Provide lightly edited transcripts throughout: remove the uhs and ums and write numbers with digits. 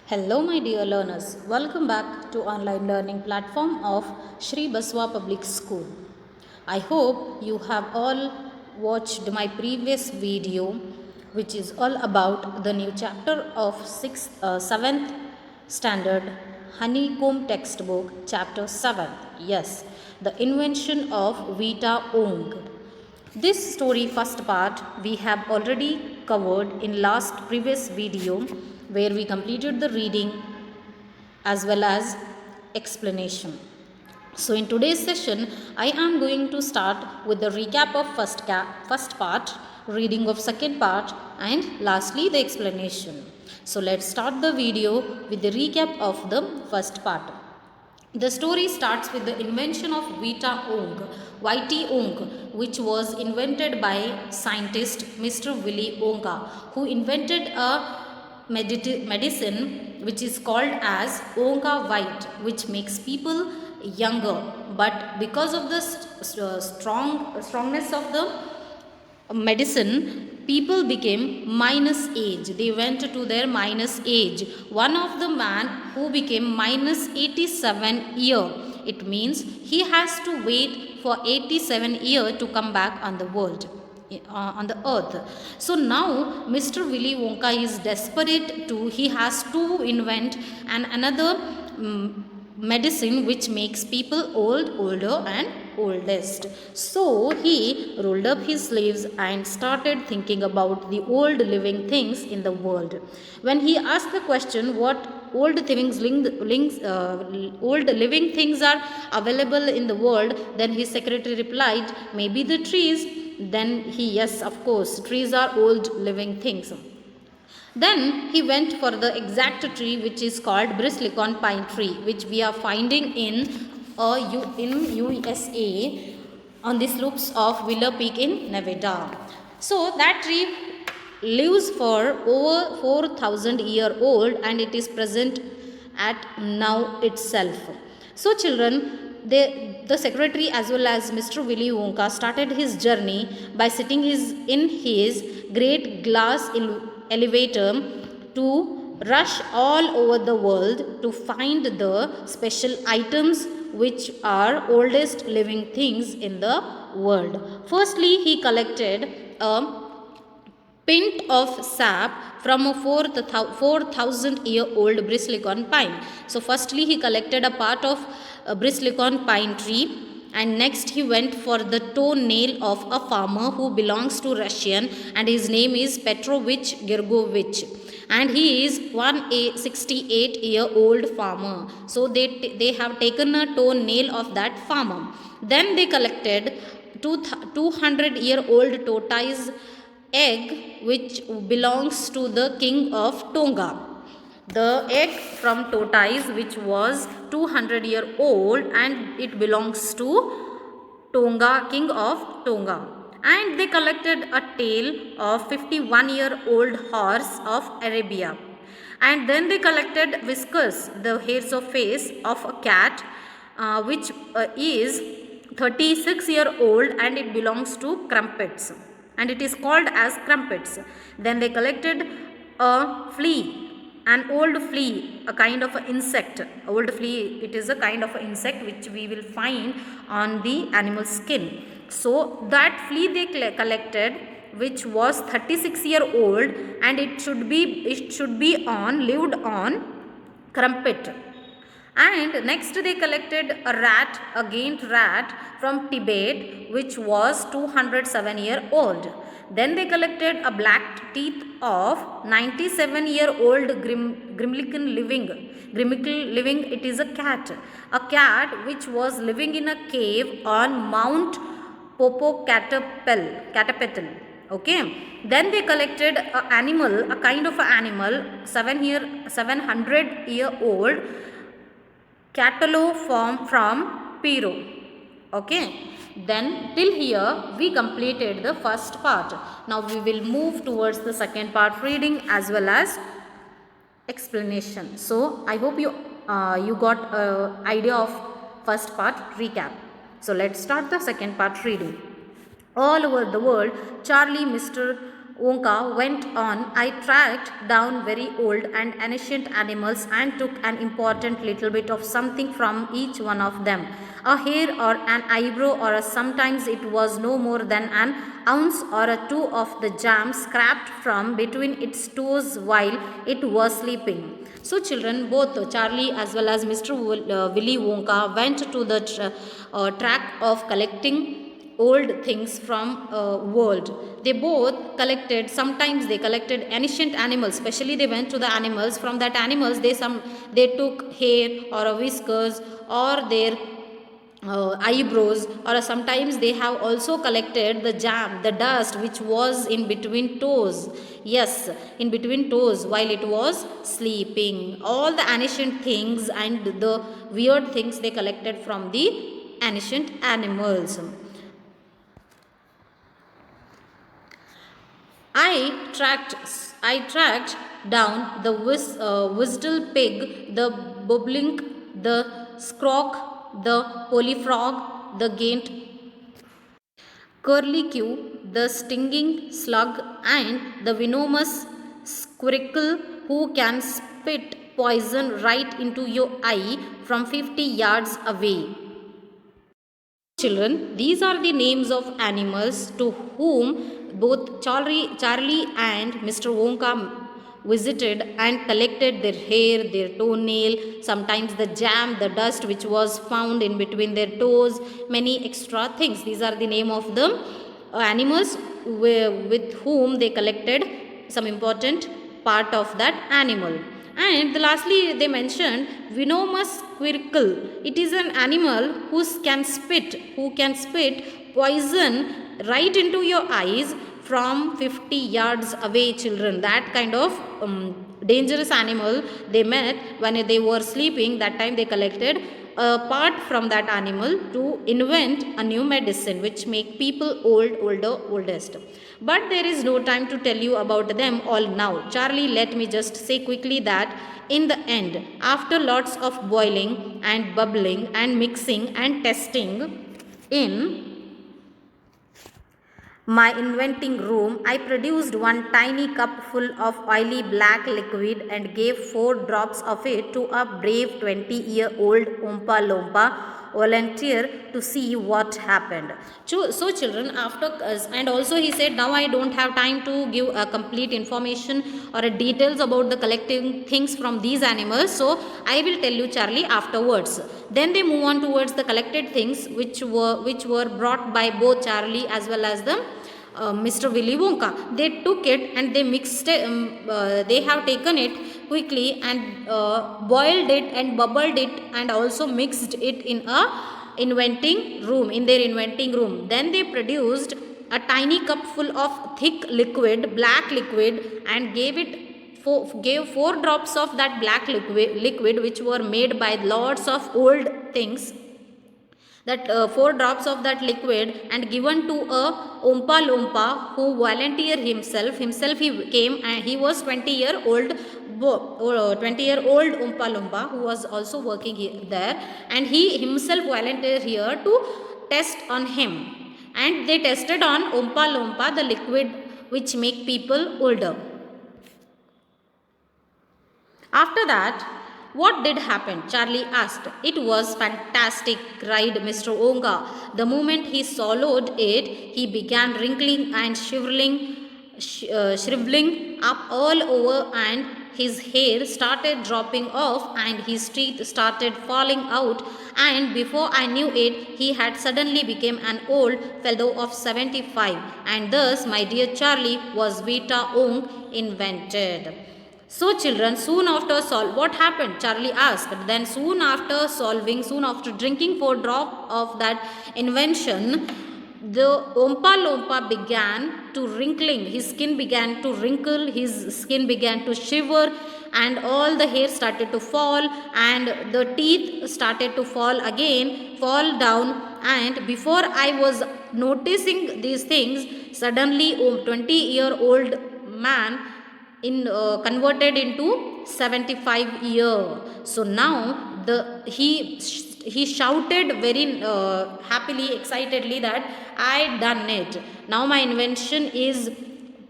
Hello, my dear learners. Welcome back to online learning platform of Shri Baswa Public School. I hope you have all watched my previous video, which is all about the new chapter of 7th standard honeycomb textbook, chapter 7. Yes, the invention of Vita Ong. This story first part we have already covered in last previous video where we completed the reading as well as explanation. So in today's session I am going to start with the recap of first part, reading of second part and lastly the explanation. So let's start the video with the recap of the first part. The story starts with the invention of Vita Ong, YT Ong, which was invented by scientist Mr. Willy Wonka, who invented a medicine which is called as Wonka White, which makes people younger. But because of the strongness of the medicine, people became minus age. They went to their minus age. One of the man who became minus 87 year, it means he has to wait for 87 year to come back on the world, on the earth. So now Mr. Willy Wonka is desperate to, he has to invent another medicine which makes people older and oldest. So he rolled up his sleeves and started thinking about the old living things in the world. When he asked the question what old living things are available in the world, then his secretary replied, maybe the trees. Then he, yes, of course, trees are old living things. Then he went for the exact tree which is called bristlecone pine tree, which we are finding in USA on the slopes of Willow Peak in Nevada. So that tree lives for over 4,000 year old and it is present at now itself. So children, the secretary as well as Mr. Willy Wonka started his journey by sitting in his great glass elevator to rush all over the world to find the special items which are oldest living things in the world. Firstly, he collected a pint of sap from a 4,000 year old bristlecone pine. So firstly he collected a part of a bristlecone pine tree, and next he went for the toenail of a farmer who belongs to Russian and his name is Petrovich Gergovich, and he is 168 year old farmer. So they have taken a toenail of that farmer. Then they collected 200 year old tortoise egg which belongs to the king of Tonga. The egg from tortoise which was 200 year old and it belongs to Tonga, king of Tonga. And they collected a tail of 51 year old horse of Arabia. And then they collected whiskers, the hairs of face of a cat which is 36 year old and it belongs to crumpets and it is called as crumpets. Then they collected a flea, an old flea, a kind of an insect. Old flea, it is a kind of an insect which we will find on the animal skin. So that flea they collected which was 36 year old and it should be lived on crumpet. And next they collected a rat, a gained rat from Tibet which was 207 year old. Then they collected a black teeth of 97 year old Grimlican living, it is a cat which was living in a cave on Mount Popocatépetl. Okay. Then they collected a kind of animal 700 year old Catalo from Peru. Okay. Then till here we completed the first part. Now we will move towards the second part, reading as well as explanation. So I hope you got idea of first part recap. So let's start the second part, reading. All over the world, Charlie, Mr. Wonka went on, I tracked down very old and ancient animals and took an important little bit of something from each one of them. A hair or an eyebrow, or sometimes it was no more than an ounce or two of the jam scraped from between its toes while it was sleeping. So, children, both Charlie as well as Mr. Willy Wonka went to the track of collecting old things from world. They both collected, sometimes they collected ancient animals, especially they went to the animals. From that animals they took hair or a whiskers or their eyebrows, or sometimes they have also collected the jam, the dust which was in between toes. Yes, in between toes while it was sleeping. All the ancient things and the weird things they collected from the ancient animals. I tracked down the whistle pig, the bobolink, the scrock, the polyfrog, the gaint curlicue, the stinging slug, and the venomous squirrel who can spit poison right into your eye from 50 yards away. Children, these are the names of animals to whom both Charlie and Mr. Wonka visited and collected their hair, their toenail, sometimes the jam, the dust which was found in between their toes, many extra things. These are the name of the animals with whom they collected some important part of that animal. And lastly, they mentioned venomous squirrel. It is an animal who can spit poison right into your eyes from 50 yards away. Children, that kind of dangerous animal they met when they were sleeping. That time they collected a part from that animal to invent a new medicine which make people oldest. But there is no time to tell you about them all now. Charlie, let me just say quickly that in the end, after lots of boiling and bubbling and mixing and testing in my inventing room, I produced one tiny cup full of oily black liquid and gave 4 drops of it to a brave 20-year-old Oompa Loompa volunteer to see what happened. So, children, after and also he said, now I don't have time to give a complete information or a details about the collecting things from these animals. So I will tell you, Charlie, afterwards. Then they move on towards the collected things which were brought by both Charlie as well as the Mr. Willy Wonka. They took it and they mixed it. They have taken it quickly and boiled it and bubbled it and also mixed it in their inventing room. Then they produced a tiny cup full of thick liquid, black liquid, and gave 4 drops of that black liquid which were made by lots of old things, that 4 drops of that liquid, and given to a Oompa Loompa who volunteered himself he came, and he was 20-year-old 20-year-old Oompa Loompa who was also working there, and he himself volunteered here to test on him, and they tested on Oompa Loompa the liquid which make people older. After that, what did happen? Charlie asked. It was fantastic, cried Mr. Wonka. The moment he swallowed it, he began wrinkling and shriveling up all over, and his hair started dropping off and his teeth started falling out, and before I knew it, he had suddenly become an old fellow of 75, and thus, my dear Charlie, was Vita Ong invented. So, children, soon after what happened? Charlie asked. Then soon after drinking 4 drops of that invention, the Oompa Loompa began to wrinkling. His skin began to wrinkle, his skin began to shiver, and all the hair started to fall, and the teeth started to fall down. And before I was noticing these things, suddenly 20-year-old man converted into 75 year. So now he shouted very happily, excitedly, that I done it. Now my invention is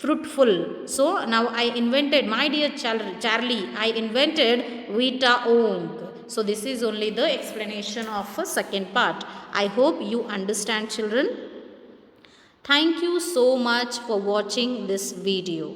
fruitful. So now I invented, my dear Charlie, I invented Vita Ong. So this is only the explanation of a second part. I hope you understand, children. Thank you so much for watching this video.